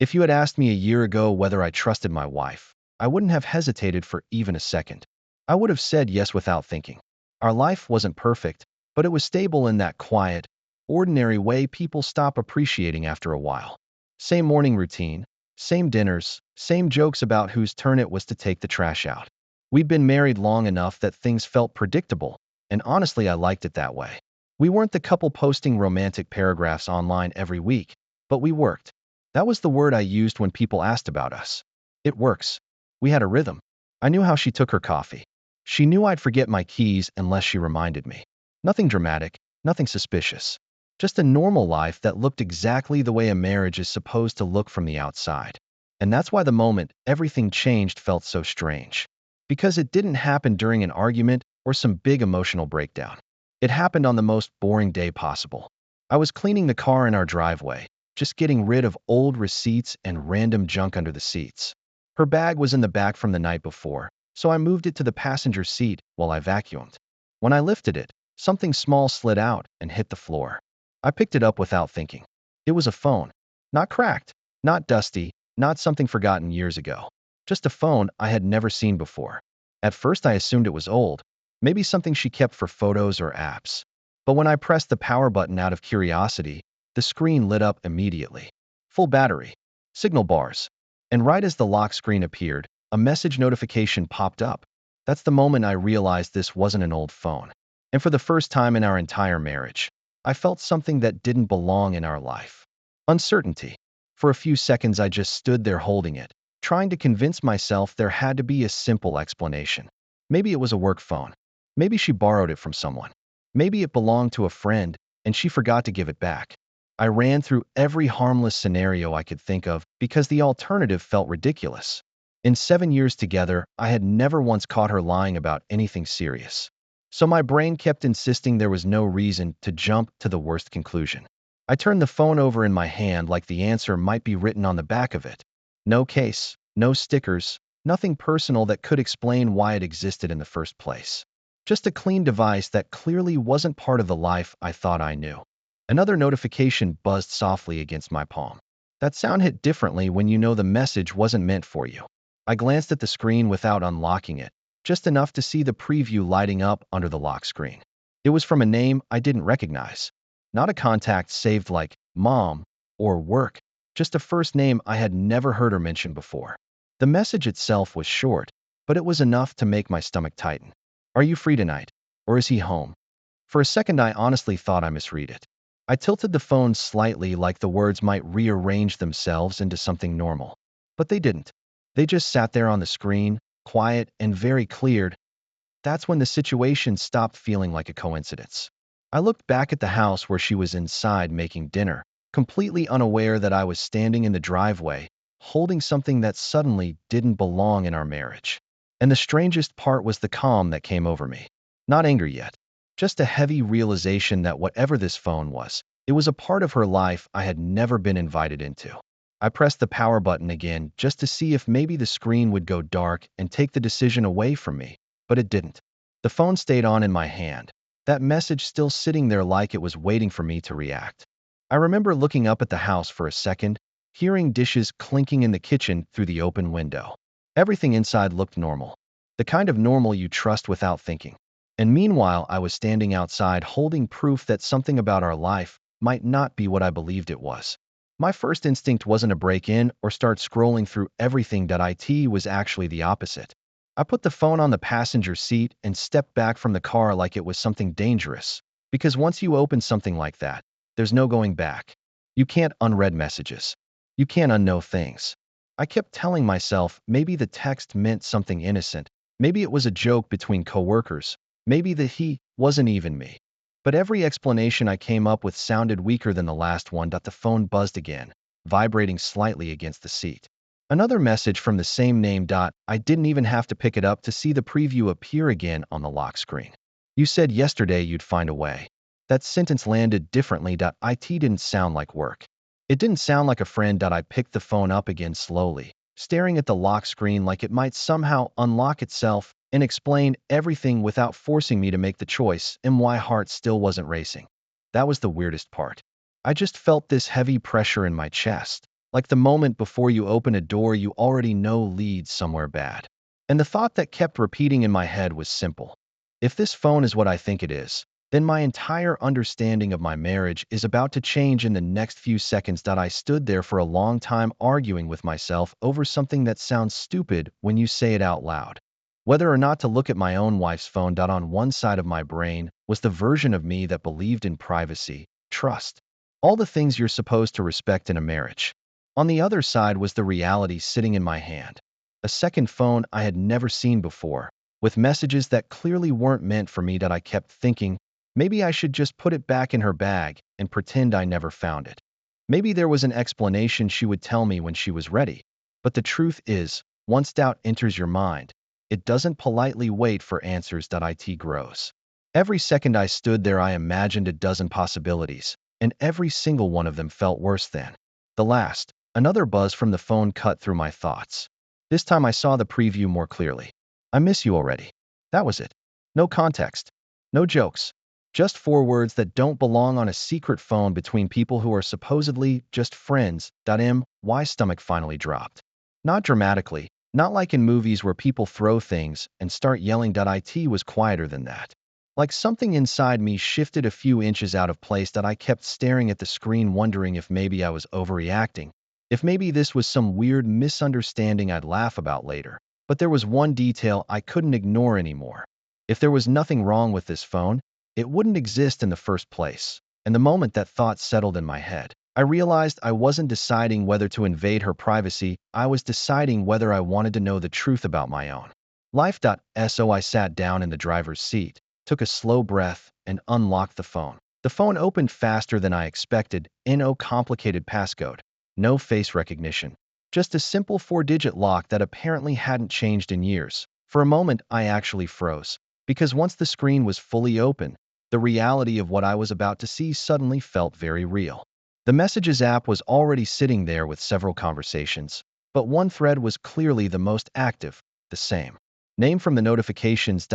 If you had asked me a year ago whether I trusted my wife, I wouldn't have hesitated for even a second. I would have said yes without thinking. Our life wasn't perfect, but it was stable in that quiet, ordinary way people stop appreciating after a while. Same morning routine, same dinners, same jokes about whose turn it was to take the trash out. We'd been married long enough that things felt predictable, and honestly, I liked it that way. We weren't the couple posting romantic paragraphs online every week, but we worked. That was the word I used when people asked about us. It works. We had a rhythm. I knew how she took her coffee. She knew I'd forget my keys unless she reminded me. Nothing dramatic, nothing suspicious. Just a normal life that looked exactly the way a marriage is supposed to look from the outside. And that's why the moment everything changed felt so strange. Because it didn't happen during an argument or some big emotional breakdown. It happened on the most boring day possible. I was cleaning the car in our driveway, just getting rid of old receipts and random junk under the seats. Her bag was in the back from the night before, so I moved it to the passenger seat while I vacuumed. When I lifted it, something small slid out and hit the floor. I picked it up without thinking. It was a phone. Not cracked, not dusty, not something forgotten years ago. Just a phone I had never seen before. At first I assumed it was old, maybe something she kept for photos or apps. But when I pressed the power button out of curiosity, the screen lit up immediately. Full battery. Signal bars. And right as the lock screen appeared, a message notification popped up. That's the moment I realized this wasn't an old phone. And for the first time in our entire marriage, I felt something that didn't belong in our life. Uncertainty. For a few seconds I just stood there holding it, trying to convince myself there had to be a simple explanation. Maybe it was a work phone. Maybe she borrowed it from someone. Maybe it belonged to a friend, and she forgot to give it back. I ran through every harmless scenario I could think of because the alternative felt ridiculous. In 7 years together, I had never once caught her lying about anything serious. So my brain kept insisting there was no reason to jump to the worst conclusion. I turned the phone over in my hand like the answer might be written on the back of it. No case, no stickers, nothing personal that could explain why it existed in the first place. Just a clean device that clearly wasn't part of the life I thought I knew. Another notification buzzed softly against my palm. That sound hit differently when you know the message wasn't meant for you. I glanced at the screen without unlocking it, just enough to see the preview lighting up under the lock screen. It was from a name I didn't recognize. Not a contact saved like Mom or Work, just a first name I had never heard her mention before. The message itself was short, but it was enough to make my stomach tighten. Are you free tonight? Or is he home? For a second I honestly thought I misread it. I tilted the phone slightly like the words might rearrange themselves into something normal. But they didn't. They just sat there on the screen, quiet and very clear. That's when the situation stopped feeling like a coincidence. I looked back at the house where she was inside making dinner, completely unaware that I was standing in the driveway, holding something that suddenly didn't belong in our marriage. And the strangest part was the calm that came over me. Not anger yet. Just a heavy realization that whatever this phone was, it was a part of her life I had never been invited into. I pressed the power button again just to see if maybe the screen would go dark and take the decision away from me, but it didn't. The phone stayed on in my hand, that message still sitting there like it was waiting for me to react. I remember looking up at the house for a second, hearing dishes clinking in the kitchen through the open window. Everything inside looked normal, the kind of normal you trust without thinking. And meanwhile, I was standing outside holding proof that something about our life might not be what I believed it was. My first instinct wasn't to break in or start scrolling through everything. It was actually the opposite. I put the phone on the passenger seat and stepped back from the car like it was something dangerous. Because once you open something like that, there's no going back. You can't unread messages. You can't unknow things. I kept telling myself maybe the text meant something innocent. Maybe it was a joke between coworkers. Maybe the he wasn't even me. But every explanation I came up with sounded weaker than the last one. The phone buzzed again, vibrating slightly against the seat. Another message from the same name. I didn't even have to pick it up to see the preview appear again on the lock screen. You said yesterday you'd find a way. That sentence landed differently. It didn't sound like work. It didn't sound like a friend. I picked the phone up again slowly, staring at the lock screen like it might somehow unlock itself and explain everything without forcing me to make the choice, and my heart still wasn't racing. That was the weirdest part. I just felt this heavy pressure in my chest. Like the moment before you open a door you already know leads somewhere bad. And the thought that kept repeating in my head was simple. If this phone is what I think it is, then my entire understanding of my marriage is about to change in the next few seconds. I stood there for a long time arguing with myself over something that sounds stupid when you say it out loud. Whether or not to look at my own wife's phone. On one side of my brain was the version of me that believed in privacy, trust, all the things you're supposed to respect in a marriage. On the other side was the reality sitting in my hand. A second phone I had never seen before, with messages that clearly weren't meant for me. I kept thinking, maybe I should just put it back in her bag and pretend I never found it. Maybe there was an explanation she would tell me when she was ready. But the truth is, once doubt enters your mind, it doesn't politely wait for answers. It grows. Every second I stood there, I imagined a dozen possibilities, and every single one of them felt worse than the last. Another buzz from the phone cut through my thoughts. This time I saw the preview more clearly. I miss you already. That was it. No context. No jokes. Just four words that don't belong on a secret phone between people who are supposedly just friends. My stomach finally dropped. Not dramatically, not like in movies where people throw things and start yelling. It was quieter than that. Like something inside me shifted a few inches out of place. I kept staring at the screen, wondering if maybe I was overreacting. If maybe this was some weird misunderstanding I'd laugh about later. But there was one detail I couldn't ignore anymore. If there was nothing wrong with this phone, it wouldn't exist in the first place. And the moment that thought settled in my head, I realized I wasn't deciding whether to invade her privacy. I was deciding whether I wanted to know the truth about my own life. So I sat down in the driver's seat, took a slow breath, and unlocked the phone. The phone opened faster than I expected. No complicated passcode. No face recognition. Just a simple four-digit lock that apparently hadn't changed in years. For a moment, I actually froze. Because once the screen was fully open, the reality of what I was about to see suddenly felt very real. The Messages app was already sitting there with several conversations, but one thread was clearly the most active, the same name from the notifications.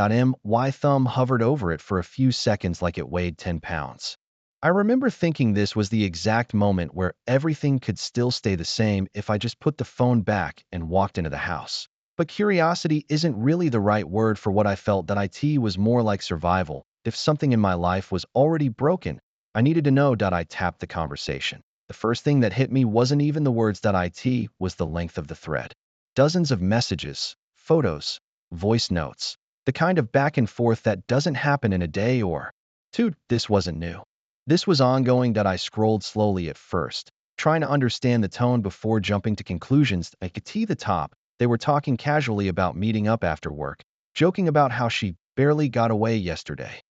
My thumb hovered over it for a few seconds like it weighed 10 pounds. I remember thinking this was the exact moment where everything could still stay the same if I just put the phone back and walked into the house. But curiosity isn't really the right word for what I felt. It was more like survival. If something in my life was already broken, I needed to know. I tapped the conversation. The first thing that hit me wasn't even the words. It was the length of the thread. Dozens of messages, photos, voice notes. The kind of back and forth that doesn't happen in a day or two. This wasn't new. This was ongoing. I scrolled slowly at first, trying to understand the tone before jumping to conclusions. I could see the top. They were talking casually about meeting up after work, joking about how she barely got away yesterday.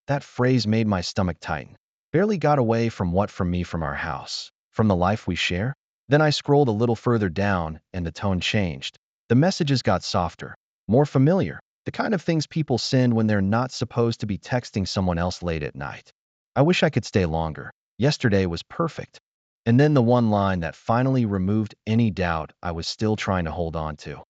That phrase made my stomach tighten. Barely got away from what? From me, from our house, from the life we share? Then I scrolled a little further down, and the tone changed. The messages got softer, more familiar, the kind of things people send when they're not supposed to be texting someone else late at night. I wish I could stay longer. Yesterday was perfect. And then the one line that finally removed any doubt I was still trying to hold on to.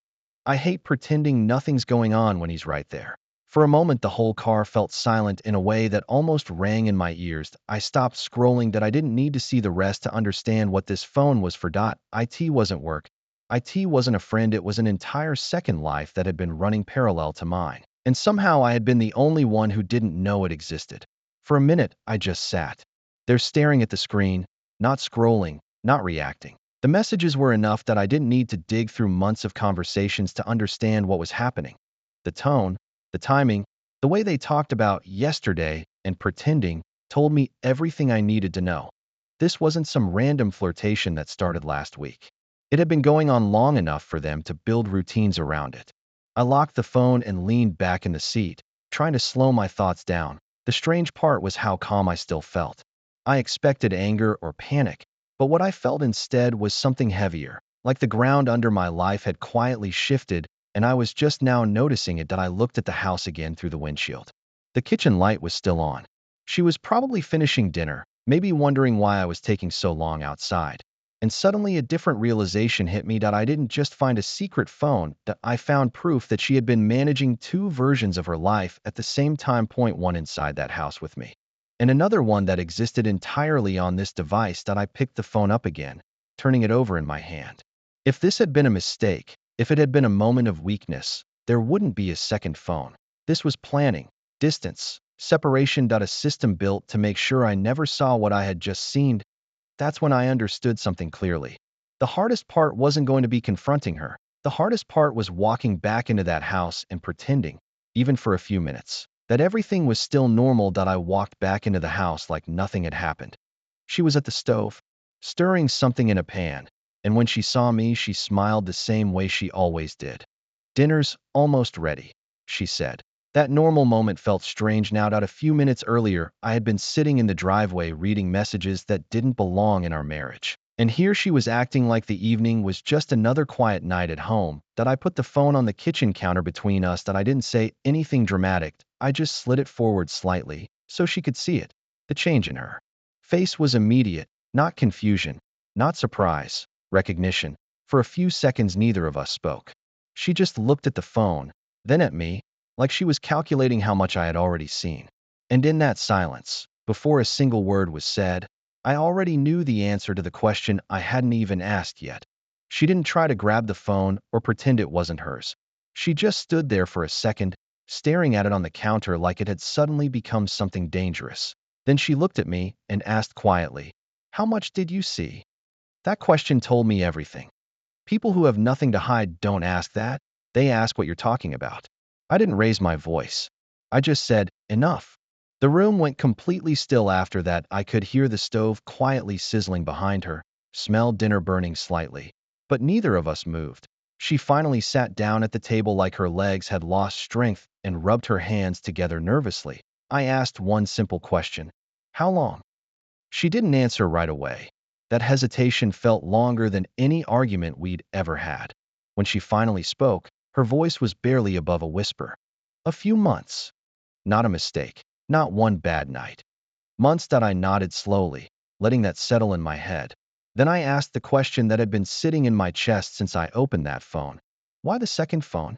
I hate pretending nothing's going on when he's right there. For a moment, the whole car felt silent in a way that almost rang in my ears. I stopped scrolling. I didn't need to see the rest to understand what this phone was for. It wasn't work. It wasn't a friend. It was an entire second life that had been running parallel to mine. And somehow I had been the only one who didn't know it existed. For a minute, I just sat there staring at the screen, not scrolling, not reacting. The messages were enough that I didn't need to dig through months of conversations to understand what was happening. The tone, the timing, the way they talked about yesterday and pretending told me everything I needed to know. This wasn't some random flirtation that started last week. It had been going on long enough for them to build routines around it. I locked the phone and leaned back in the seat, trying to slow my thoughts down. The strange part was how calm I still felt. I expected anger or panic, but what I felt instead was something heavier, like the ground under my life had quietly shifted, and I was just now noticing it. I looked at the house again through the windshield. The kitchen light was still on. She was probably finishing dinner, maybe wondering why I was taking so long outside. And suddenly a different realization hit me. I didn't just find a secret phone, that I found proof that she had been managing two versions of her life at the same time. One inside that house with me, and another one that existed entirely on this device. I picked the phone up again, turning it over in my hand. If this had been a mistake, if it had been a moment of weakness, there wouldn't be a second phone. This was planning, distance, separation. A system built to make sure I never saw what I had just seen. That's when I understood something clearly. The hardest part wasn't going to be confronting her. The hardest part was walking back into that house and pretending, even for a few minutes, that everything was still normal. I walked back into the house like nothing had happened. She was at the stove, stirring something in a pan, and when she saw me, she smiled the same way she always did. "Dinner's almost ready," she said. That normal moment felt strange now. A few minutes earlier, I had been sitting in the driveway reading messages that didn't belong in our marriage. And here she was acting like the evening was just another quiet night at home. I put the phone on the kitchen counter between us. I didn't say anything dramatic. I just slid it forward slightly so she could see it. The change in her face was immediate, not confusion, not surprise, recognition. For a few seconds, neither of us spoke. She just looked at the phone, then at me, like she was calculating how much I had already seen. And in that silence, before a single word was said, I already knew the answer to the question I hadn't even asked yet. She didn't try to grab the phone or pretend it wasn't hers. She just stood there for a second, staring at it on the counter like it had suddenly become something dangerous. Then she looked at me and asked quietly, "How much did you see?" That question told me everything. People who have nothing to hide don't ask that. They ask what you're talking about. I didn't raise my voice. I just said, "Enough." The room went completely still after that. I could hear the stove quietly sizzling behind her, smell dinner burning slightly. But neither of us moved. She finally sat down at the table like her legs had lost strength and rubbed her hands together nervously. I asked one simple question. "How long?" She didn't answer right away. That hesitation felt longer than any argument we'd ever had. When she finally spoke, her voice was barely above a whisper. "A few months." Not a mistake. Not one bad night. Months. I nodded slowly, letting that settle in my head. Then I asked the question that had been sitting in my chest since I opened that phone. "Why the second phone?"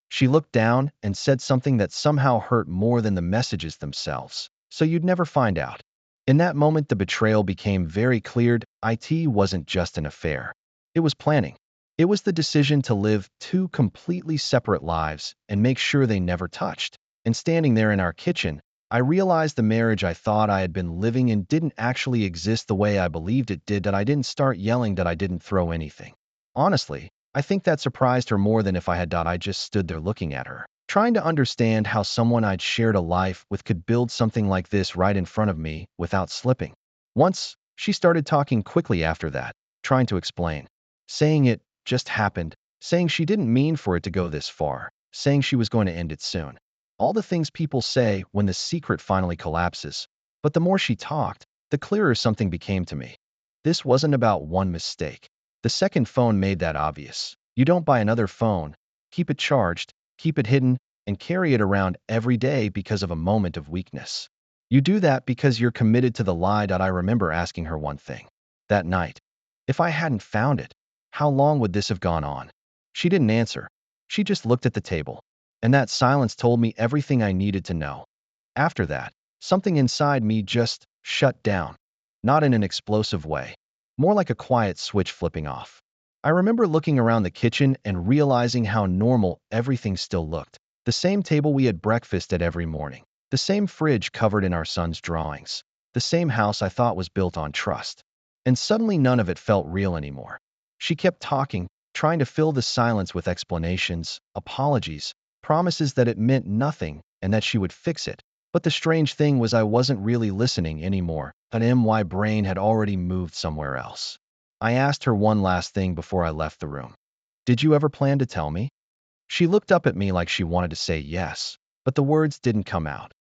She looked down and said something that somehow hurt more than the messages themselves. "So you'd never find out." In that moment, the betrayal became very clear. It wasn't just an affair. It was planning. It was the decision to live two completely separate lives and make sure they never touched. And standing there in our kitchen, I realized the marriage I thought I had been living in didn't actually exist the way I believed it did. I didn't start yelling. I didn't throw anything. Honestly, I think that surprised her more than if I had. I just stood there looking at her, trying to understand how someone I'd shared a life with could build something like this right in front of me without slipping. Once, she started talking quickly after that, trying to explain, saying it just happened, saying she didn't mean for it to go this far, saying she was going to end it soon. All the things people say when the secret finally collapses. But the more she talked, the clearer something became to me. This wasn't about one mistake. The second phone made that obvious. You don't buy another phone, keep it charged, keep it hidden, and carry it around every day because of a moment of weakness. You do that because you're committed to the lie. I remember asking her one thing that night. If I hadn't found it, how long would this have gone on? She didn't answer. She just looked at the table. And that silence told me everything I needed to know. After that, something inside me just shut down. Not in an explosive way, more like a quiet switch flipping off. I remember looking around the kitchen and realizing how normal everything still looked. The same table we had breakfast at every morning. The same fridge covered in our son's drawings. The same house I thought was built on trust. And suddenly none of it felt real anymore. She kept talking, trying to fill the silence with explanations, apologies, promises that it meant nothing and that she would fix it. But the strange thing was I wasn't really listening anymore. My brain had already moved somewhere else. I asked her one last thing before I left the room. "Did you ever plan to tell me?" She looked up at me like she wanted to say yes, but the words didn't come out.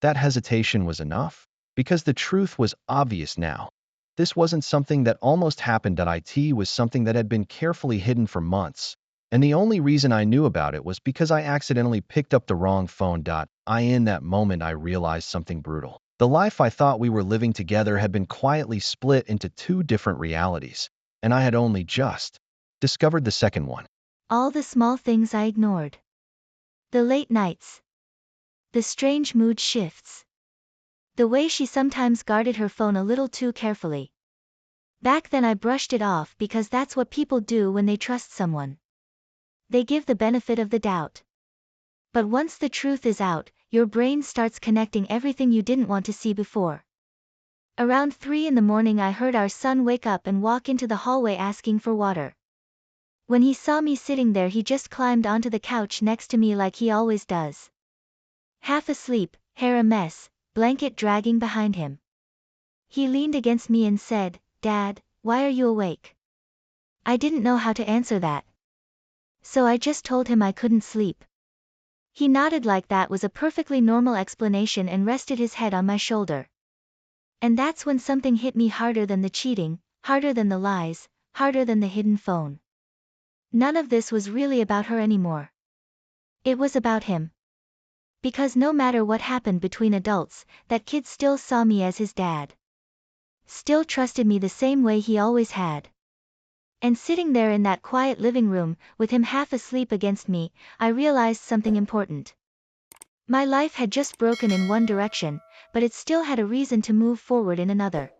That hesitation was enough, because the truth was obvious now. This wasn't something that almost happened. It was something that had been carefully hidden for months, and the only reason I knew about it was because I accidentally picked up the wrong phone. In that moment, I realized something brutal. The life I thought we were living together had been quietly split into two different realities, and I had only just discovered the second one. All the small things I ignored. The late nights. The strange mood shifts. The way she sometimes guarded her phone a little too carefully. Back then I brushed it off because that's what people do when they trust someone. They give the benefit of the doubt. But once the truth is out, your brain starts connecting everything you didn't want to see before. Around 3 in the morning I heard our son wake up and walk into the hallway asking for water. When he saw me sitting there he just climbed onto the couch next to me like he always does. Half asleep, hair a mess, blanket dragging behind him. He leaned against me and said, "Dad, why are you awake?" I didn't know how to answer that. So I just told him I couldn't sleep. He nodded like that was a perfectly normal explanation and rested his head on my shoulder. And that's when something hit me harder than the cheating, harder than the lies, harder than the hidden phone. None of this was really about her anymore. It was about him. Because no matter what happened between adults, that kid still saw me as his dad. Still trusted me the same way he always had. And sitting there in that quiet living room, with him half asleep against me, I realized something important. My life had just broken in one direction, but it still had a reason to move forward in another.